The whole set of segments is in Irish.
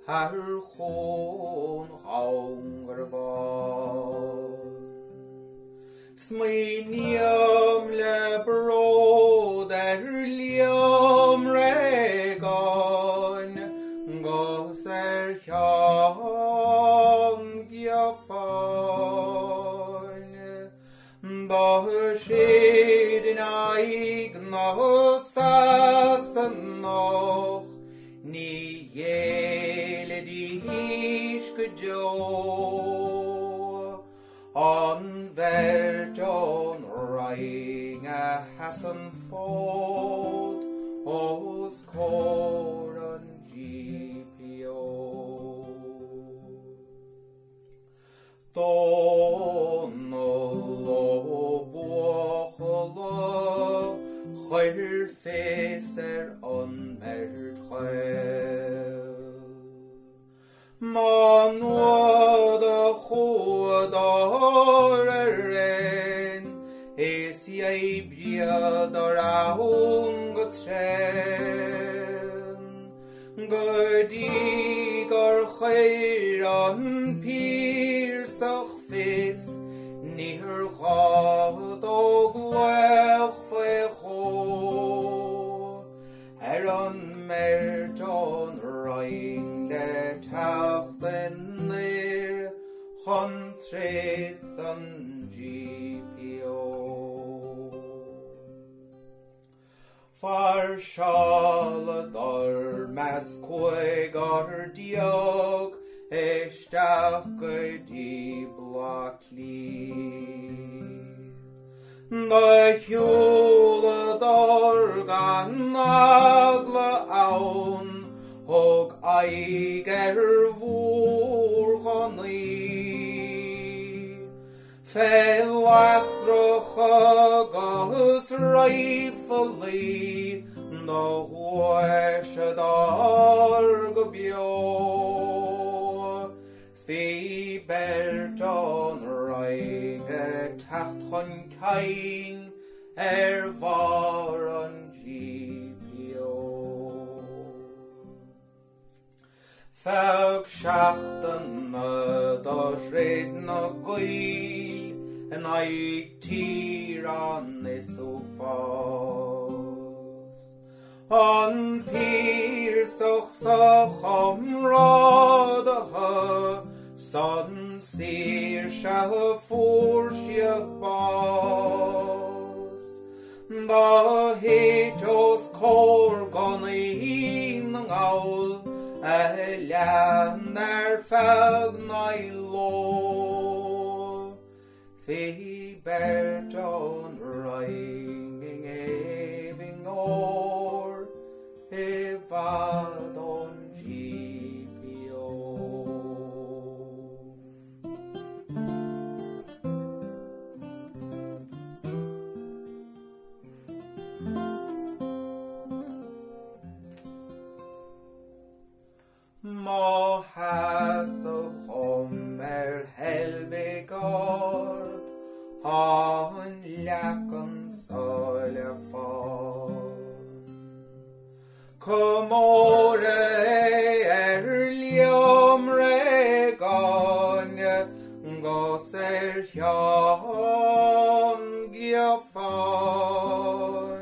har chón haungar bá. Smíniam le brod liam Réagáin, gos Seán ngiotár. Da siad in aig na sasan noch, ní dhéile díos go jo. An mbeirt an raing a hasan fód, os cór an GPO. Donal ó buachla, chuir fés an mbeirt chail. Man nuad a chuadar Rinn, is briad Aodán Ó Ceallaigh. Go dtí gur chuir an pírsach fis, níor ghad ó laoch faoi chó. An mbeirt an raing le tachtain chun throid san GPO. Far sealadar meas chuig ar diog, isteach go dtí blachlí. Na hiúladar gan agla ann, og aig bhúr chaní. Fé lasracha gus raifalí, na huaiseadar go beo. Sví mbeirt an raing tacht chun caoimhín bhar an GPO. Feadh seachtain do throid na gaoil, an aig tír an is ó fás. An pírsach sa chamrádatha, san sír se fór siad bás. Da héitos cór ganí na ngaul, lean feadh na lo. Sví mbeirt an raing éiving ór, bhd an GPO. Má has of Comhair helbigard, an leagan Ceallaigh fan. Comhair Éirí Amach gos Seán ngiotár.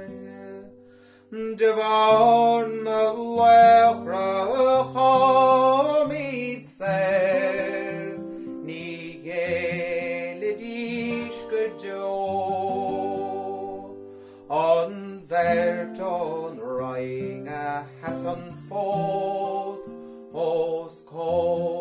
Dwar na laoch hamid ser, ní dhéile díos go jo. An mbeirt an raing a hasan fód, os cór